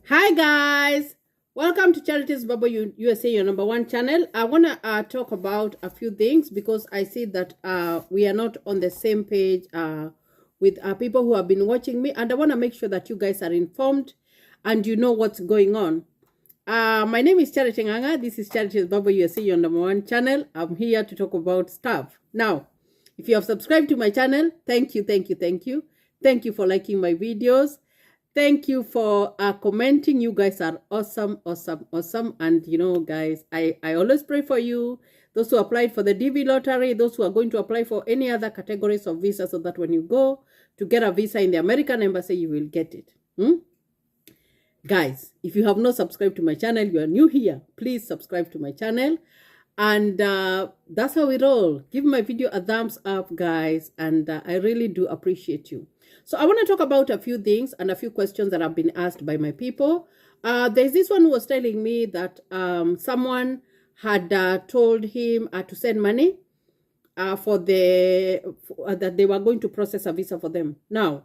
Hi guys, welcome to Charities Bubble USA, your number one channel. I want to talk about a few things because I see that we are not on the same page with people who have been watching me, and I want to make sure that you guys are informed and you know what's going on. My name is Charity Nganga. This is Charities Bubble USA, your number one channel. I'm here to talk about stuff. Now, if you have subscribed to my channel, thank you, thank you, thank you. Thank you for liking my videos. Thank you for commenting. You guys are awesome, awesome, awesome. And you know, guys, I always pray for you. Those who applied for the DV lottery, those who are going to apply for any other categories of visa, so that when you go to get a visa in the American embassy, you will get it. Guys, if you have not subscribed to my channel, you are new here, please subscribe to my channel. And that's how we roll. Give my video a thumbs up, guys. And I really do appreciate you. So I want to talk about a few things and a few questions that have been asked by my people. There's this one who was telling me that someone had told him to send money that they were going to process a visa for them. Now,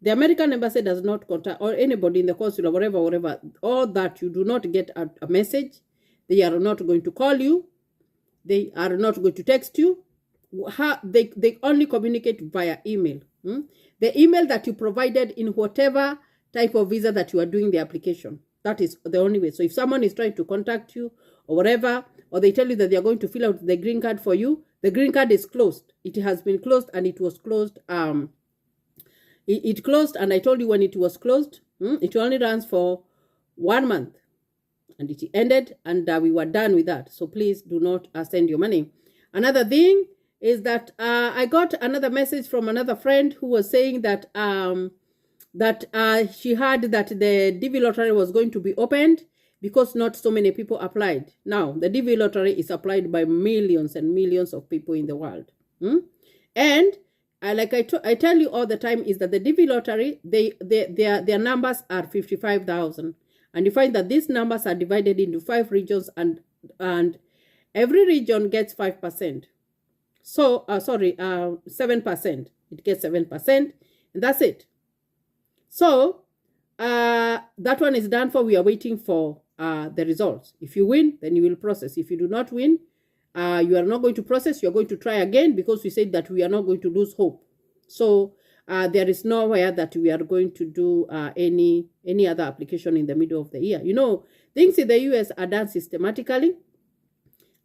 the American embassy does not contact, or anybody in the consulate, whatever, or that you do not get a message. They are not going to call you. They are not going to text you. They only communicate via email. The email that you provided in whatever type of visa that you are doing the application. That is the only way. So if someone is trying to contact you or whatever, or they tell you that they are going to fill out the green card for you, the green card is closed. It has been closed, and it was closed. It closed, and I told you when it was closed. It only runs for 1 month. And it ended, and we were done with that. So please do not send your money. Another thing is that I got another message from another friend who was saying that she heard that the DV lottery was going to be opened because not so many people applied. Now, the DV lottery is applied by millions and millions of people in the world. And like I tell you all the time, is that the DV lottery, their numbers are 55,000. And you find that these numbers are divided into 5 regions, and every region gets 5%. So, 7%. It gets 7%, and that's it. So, that one is done for. We are waiting for the results. If you win, then you will process. If you do not win, you are not going to process. You are going to try again, because we said that we are not going to lose hope. So, there is nowhere that we are going to do any other application in the middle of the year. You know, things in the US are done systematically,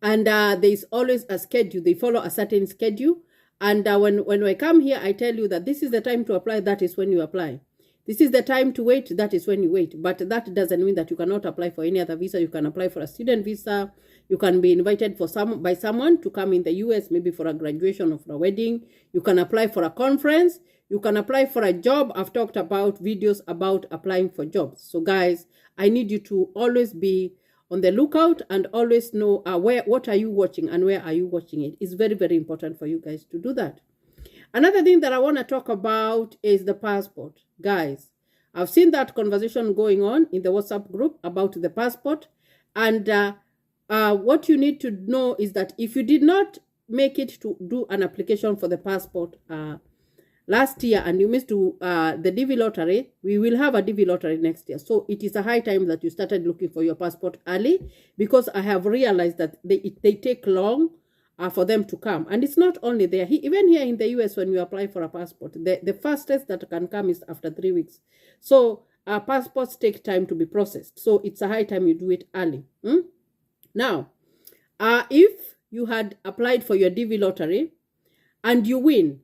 and there is always a schedule. They follow a certain schedule, and when I come here, I tell you that this is the time to apply. That is when you apply. This is the time to wait. That is when you wait. But that doesn't mean that you cannot apply for any other visa. You can apply for a student visa. You can be invited by someone to come in the US, maybe for a graduation or for a wedding. You can apply for a conference. You can apply for a job. I've talked about videos about applying for jobs. So guys, I need you to always be on the lookout and always know what are you watching and where are you watching it. It's very, very important for you guys to do that. Another thing that I want to talk about is the passport. Guys, I've seen that conversation going on in the WhatsApp group about the passport. And what you need to know is that if you did not make it to do an application for the passport last year, and you missed the DV lottery, we will have a DV lottery next year. So it is a high time that you started looking for your passport early, because I have realized that they take long for them to come. And it's not only there. Even here in the US, when you apply for a passport, the fastest that can come is after 3 weeks. So passports take time to be processed. So it's a high time you do it early. Now, if you had applied for your DV lottery and you win,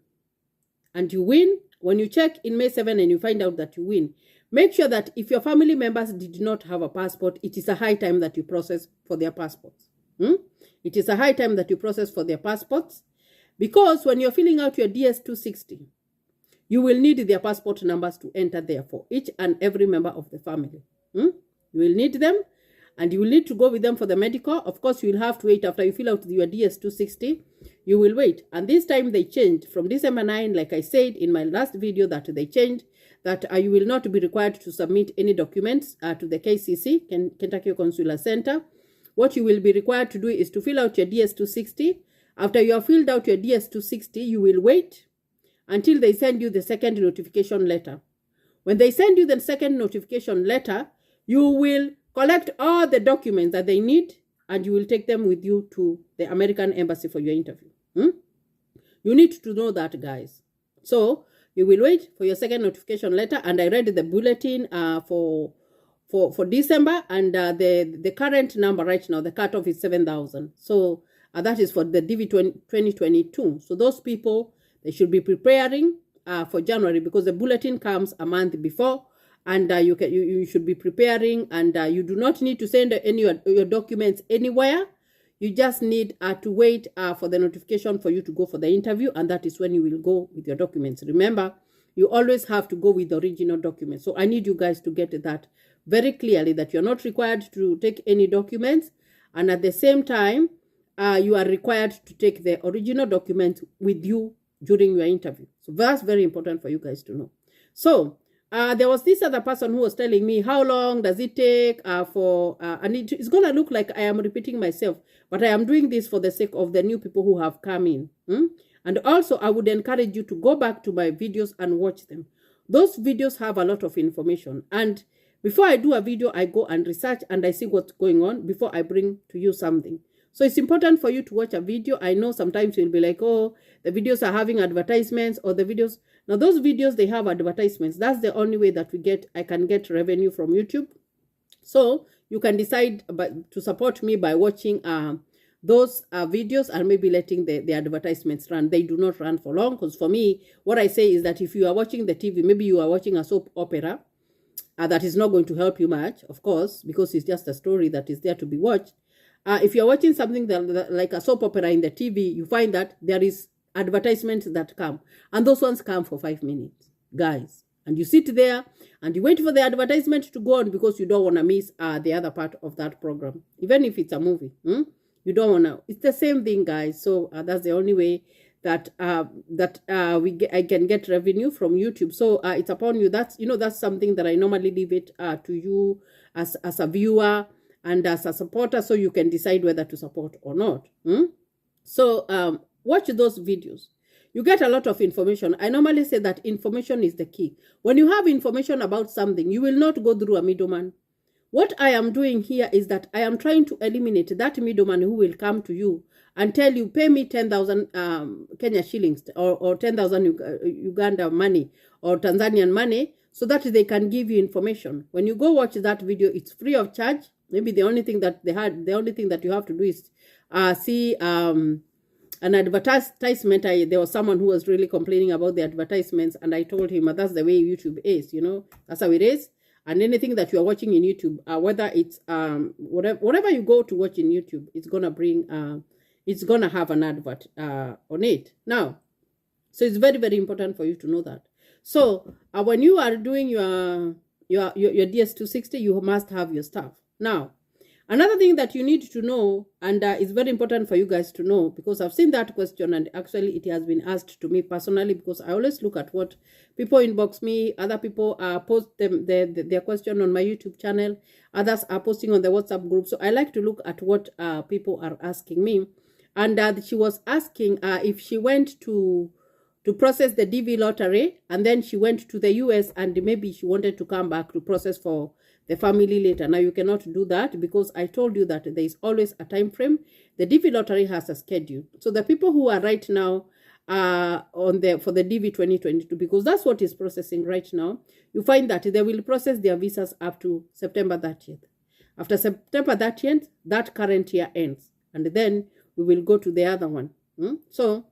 when you check in May 7 and you find out that you win, make sure that if your family members did not have a passport, it is a high time that you process for their passports. It is a high time that you process for their passports, because when you're filling out your DS-260, you will need their passport numbers to enter there for each and every member of the family. You will need them, and you will need to go with them for the medical. Of course, you will have to wait after you fill out your DS-260. You will wait. And this time they changed from December 9, like I said in my last video, that they changed that you will not be required to submit any documents to the KCC, Kentucky Consular Center. What you will be required to do is to fill out your DS-260. After you have filled out your DS-260, you will wait until they send you the second notification letter. When they send you the second notification letter, you will collect all the documents that they need and you will take them with you to the American embassy for your interview. You need to know that, guys. So you will wait for your second notification letter, and I read the bulletin for December, and the current number right now, the cutoff is 7,000. So that is for the DV 2022. So those people, they should be preparing for January, because the bulletin comes a month before, and you should be preparing, and you do not need to send any your documents anywhere. You just need to wait for the notification for you to go for the interview, and that is when you will go with your documents. Remember, you always have to go with the original documents. So I need you guys to get that very clearly, that you're not required to take any documents, and at the same time, you are required to take the original document with you during your interview. So that's very important for you guys to know. So there was this other person who was telling me, how long does it take and it's going to look like I am repeating myself, but I am doing this for the sake of the new people who have come in. And also, I would encourage you to go back to my videos and watch them. Those videos have a lot of information. And before I do a video, I go and research and I see what's going on before I bring to you something. So it's important for you to watch a video. I know sometimes you'll be like, oh, the videos are having advertisements, or the videos. Now, those videos, they have advertisements. That's the only way that I can get revenue from YouTube. So you can decide to support me by watching those videos and maybe letting the advertisements run. They do not run for long, because for me, what I say is that if you are watching the TV, maybe you are watching a soap opera, that is not going to help you much, of course, because it's just a story that is there to be watched. If you're watching something that, like a soap opera in the TV, you find that there is advertisements that come. And those ones come for 5 minutes, guys. And you sit there and you wait for the advertisement to go on, because you don't want to miss the other part of that program. Even if it's a movie, you don't want to. It's the same thing, guys. So that's the only way that I can get revenue from YouTube. So it's upon you. That's something that I normally leave it to you as a viewer and as a supporter, so you can decide whether to support or not. So watch those videos. You get a lot of information. I normally say that information is the key. When you have information about something, you will not go through a middleman. What I am doing here is that I am trying to eliminate that middleman who will come to you and tell you, pay me 10,000 Kenya shillings or 10,000 Uganda money or Tanzanian money, so that they can give you information. When you go watch that video, it's free of charge. Maybe the only thing that you have to do is see an advertisement. There was someone who was really complaining about the advertisements, and I told him that's the way YouTube is. That's how it is. And anything that you are watching in YouTube, whether it's whatever you go to watch in YouTube, it's gonna have an advert on it. Now, so it's very, very important for you to know that. So when you are doing your DS260, you must have your stuff. Now, another thing that you need to know, and it's very important for you guys to know, because I've seen that question, and actually it has been asked to me personally, because I always look at what people inbox me. Other people post their question on my YouTube channel. Others are posting on the WhatsApp group. So I like to look at what people are asking me. And she was asking if she went to process the DV lottery, and then she went to the US, and maybe she wanted to come back to process for the family later. Now, you cannot do that, because I told you that there is always a time frame. The DV lottery has a schedule. So the people who are right now for the DV 2022, because that's what is processing right now, you find that they will process their visas up to September 30th. After September 30th, that current year ends, and then we will go to the other one. So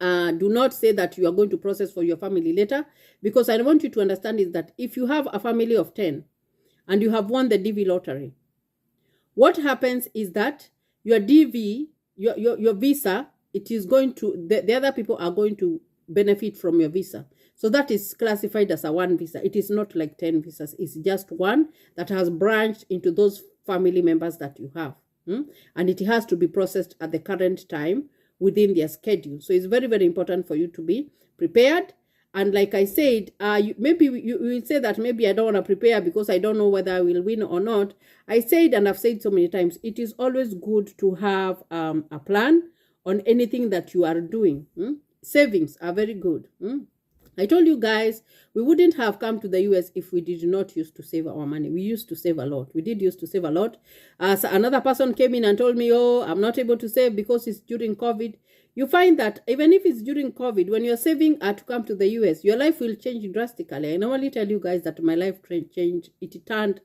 do not say that you are going to process for your family later, because I want you to understand is that if you have a family of 10 and you have won the DV lottery, what happens is that your DV, your visa, it is going to, the other people are going to benefit from your visa. So that is classified as a one visa. It is not like 10 visas. It's just one that has branched into those family members that you have. And it has to be processed at the current time within their schedule. So it's very, very important for you to be prepared. And like I said, maybe you will say that maybe I don't want to prepare because I don't know whether I will win or not. I said, and I've said so many times, it is always good to have a plan on anything that you are doing. Savings are very good. I told you guys we wouldn't have come to the US if we did not used to save our money. We used to save a lot. We did used to save a lot. As another person came in and told me, oh, I'm not able to save because it's during COVID. You find that even if it's during COVID, when you're saving to come to the US, your life will change drastically. I normally tell you guys that my life changed. It turned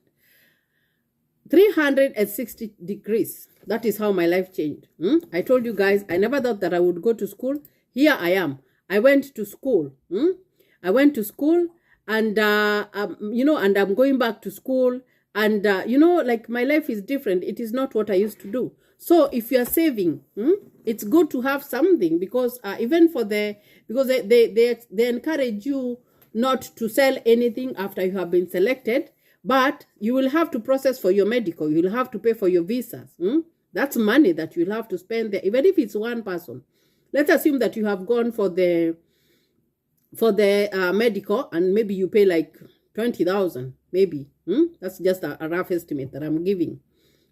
360 degrees. That is how my life changed. I told you guys, I never thought that I would go to school. Here I am. I went to school. I went to school and, and I'm going back to school. And, like my life is different. It is not what I used to do. So if you're saving, it's good to have something because even for because they encourage you not to sell anything after you have been selected. But you will have to process for your medical. You will have to pay for your visas. That's money that you'll have to spend there, even if it's one person. Let's assume that you have gone for the medical and maybe you pay like 20,000, maybe. That's just a rough estimate that I'm giving.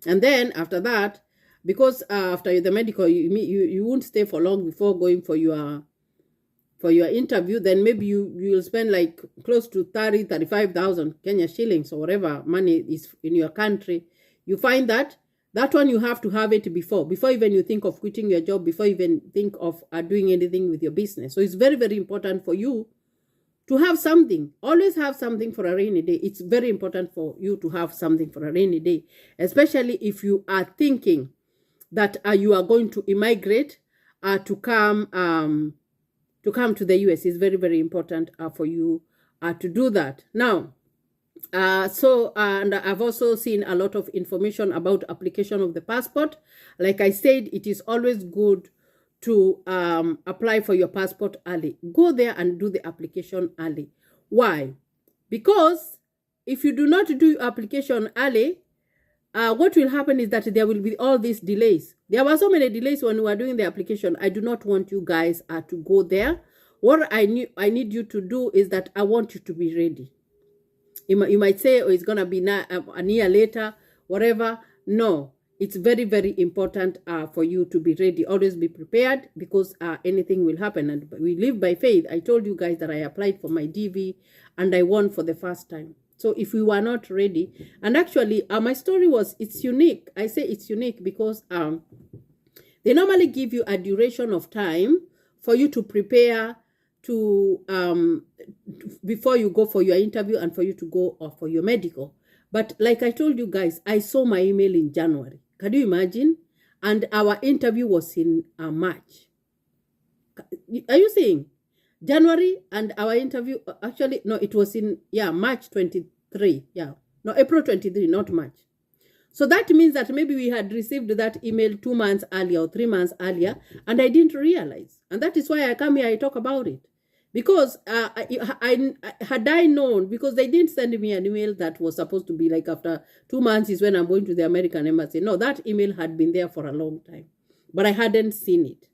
And then after that, because after the medical, you won't stay for long before going for your interview, then maybe you'll spend like close to 35,000 Kenya shillings or whatever money is in your country. You find that one you have to have it before even you think of quitting your job, before you even think of doing anything with your business. So it's very, very important for you to have something. Always have something for a rainy day. It's very important for you to have something for a rainy day, especially if you are thinking that you are going to immigrate to come to the US. Is very, very important for you to do that. Now, and I've also seen a lot of information about application of the passport. Like I said, it is always good to apply for your passport early. Go there and do the application early. Why? Because if you do not do your application early, what will happen is that there will be all these delays. There were so many delays when we were doing the application. I do not want you guys to go there. What I need you to do is that I want you to be ready. You might say, oh, it's going to be a year later, whatever. No, it's very, very important for you to be ready. Always be prepared because anything will happen. And we live by faith. I told you guys that I applied for my DV and I won for the first time. So if we were not ready, and actually my story it's unique. I say it's unique because they normally give you a duration of time for you to prepare before you go for your interview and for you to go for your medical. But like I told you guys, I saw my email in January. Can you imagine? And our interview was in March. Are you seeing? January and our interview, actually, no, it was in, March 23. No, April 23, not March. So that means that maybe we had received that email 2 months earlier or 3 months earlier, and I didn't realize. And that is why I come here, I talk about it. Because had I known, because they didn't send me an email that was supposed to be like after 2 months is when I'm going to the American embassy. No, that email had been there for a long time, but I hadn't seen it.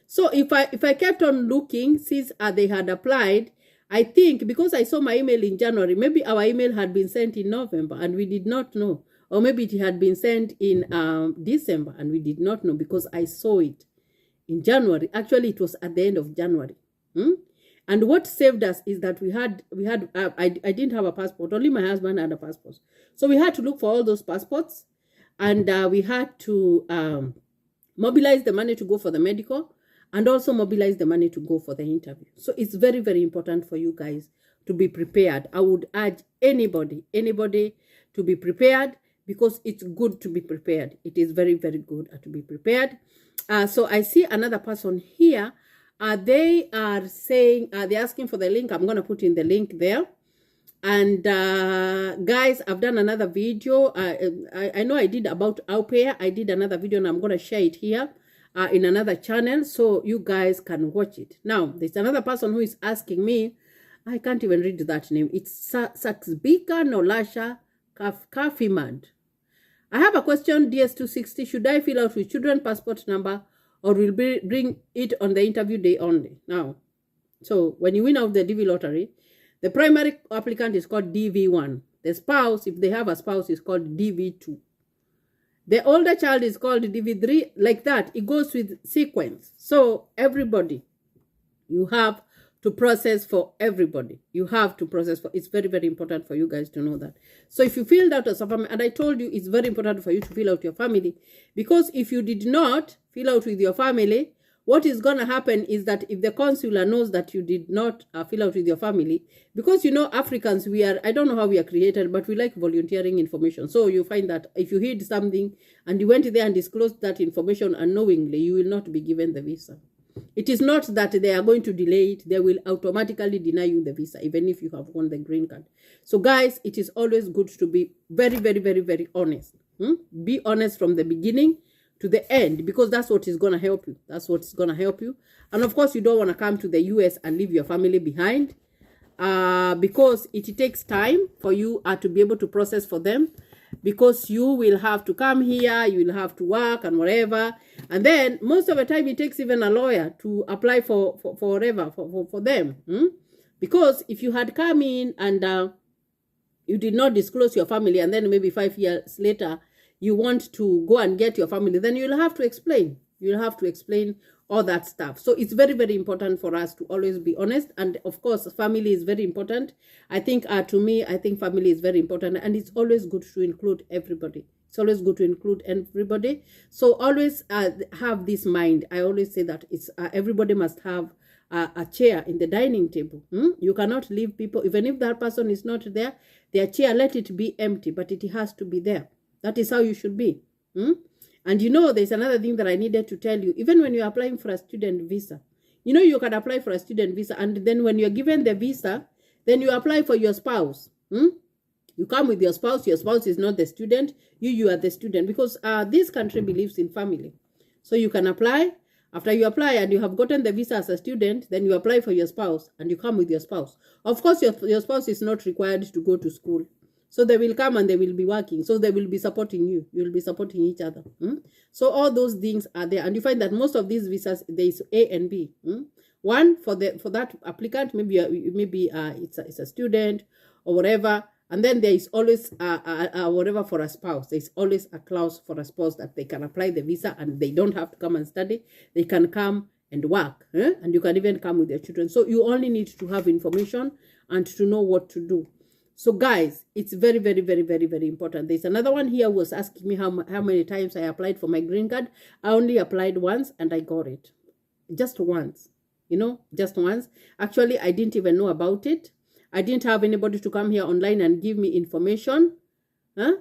So if I kept on looking since they had applied, I think because I saw my email in January, maybe our email had been sent in November and we did not know. Or maybe it had been sent in December and we did not know because I saw it in January. Actually, it was at the end of January. And what saved us is that I didn't have a passport. Only my husband had a passport. So we had to look for all those passports. And we had to mobilize the money to go for the medical and also mobilize the money to go for the interview. So it's very, very important for you guys to be prepared. I would urge anybody to be prepared because it's good to be prepared. It is very, very good to be prepared. So I see another person here. They are saying, they're asking for the link. I'm going to put in the link there. And guys, I've done another video. I know I did about au pair. I did another video and I'm going to share it here in another channel so you guys can watch it. Now, there's another person who is asking me. I can't even read that name. It's Saxbika Nolasha Kafimad. I have a question, DS260. Should I fill out with children passport number or will bring it on the interview day only? Now, so when you win out the DV lottery, the primary applicant is called DV1. The spouse, if they have a spouse, is called DV2. The older child is called DV3. Like that, it goes with sequence. So everybody, you have to process for everybody. You have to process for, it's very, very important for you guys to know that. So if you filled out as a family, and I told you it's very important for you to fill out your family, because if you did not fill out with your family, what is going to happen is that if the consular knows that you did not fill out with your family, because you know Africans, we are, I don't know how we are created, but we like volunteering information. So you find that if you hid something and you went there and disclosed that information unknowingly, you will not be given the visa. It is not that they are going to delay it. They will automatically deny you the visa, even if you have won the green card. So guys, it is always good to be very, very, very, very honest. Be honest from the beginning to the end, because that's what is going to help you. That's what's going to help you. And of course, you don't want to come to the US and leave your family behind, because it takes time for you to be able to process for them, because you will have to come here, you will have to work and whatever. And then most of the time it takes even a lawyer to apply for them. Because if you had come in and you did not disclose your family, and then maybe 5 years later you want to go and get your family, then you'll have to explain. You'll have to explain all that stuff. So it's very, very important for us to always be honest. And of course, family is very important. I think to me, I think family is very important, and it's always good to include everybody. It's always good to include everybody. So always have this mind. I always say that it's everybody must have a chair in the dining table. You cannot leave people, even if that person is not there, their chair, let it be empty, but it has to be there. That is how you should be. And you know, there's another thing that I needed to tell you. Even when you're applying for a student visa, you know, you can apply for a student visa, and then when you're given the visa, then you apply for your spouse. You come with your spouse is not the student, you are the student, because this country believes in family. So you can apply. After you apply and you have gotten the visa as a student, then you apply for your spouse and you come with your spouse. Of course, your spouse is not required to go to school. So they will come and they will be working. So they will be supporting you. You will be supporting each other. So all those things are there. And you find that most of these visas, there is A and B. One, for that applicant, maybe it's a student or whatever. And then there is always whatever for a spouse. There is always a clause for a spouse that they can apply the visa and they don't have to come and study. They can come and work. And you can even come with your children. So you only need to have information and to know what to do. So guys, it's very, very, very, very, very important. There's another one here who was asking me how many times I applied for my green card. I only applied once and I got it. Just once. You know, just once. Actually, I didn't even know about it. I didn't have anybody to come here online and give me information. I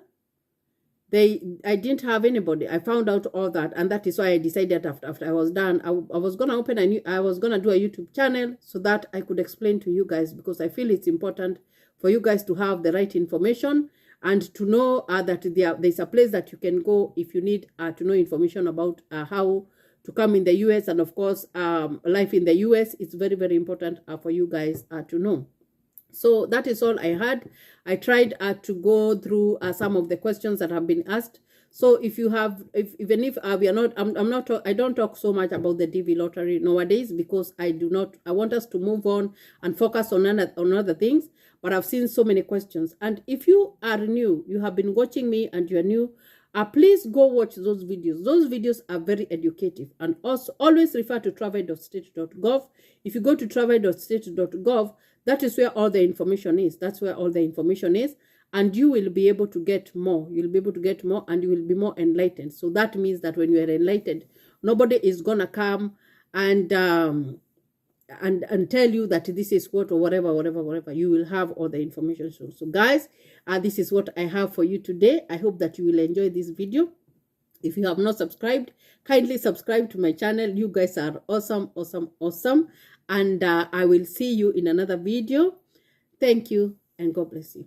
didn't have anybody. I found out all that, and that is why I decided after I was done, I was gonna open I was gonna do a YouTube channel so that I could explain to you guys, because I feel it's important for you guys to have the right information and to know that there's a place that you can go if you need to know information about how to come in the US, and of course life in the US. It's very, very important for you guys to know. So that is all I had. I tried to go through some of the questions that have been asked. So if you have, even if we are not, I don't talk so much about the DV lottery nowadays, because I want us to move on and focus on other things. But I've seen so many questions. And if you are new, you have been watching me and you're new, please go watch those videos. Those videos are very educative. And also always refer to travel.state.gov. If you go to travel.state.gov, that is where all the information is. That's where all the information is. And you will be able to get more. You'll be able to get more and you will be more enlightened. So that means that when you are enlightened, nobody is going to come and tell you that this is what or whatever. You will have all the information. So guys, this is what I have for you today. I hope that you will enjoy this video. If you have not subscribed, kindly subscribe to my channel. You guys are awesome, awesome, awesome. And I will see you in another video. Thank you and God bless you.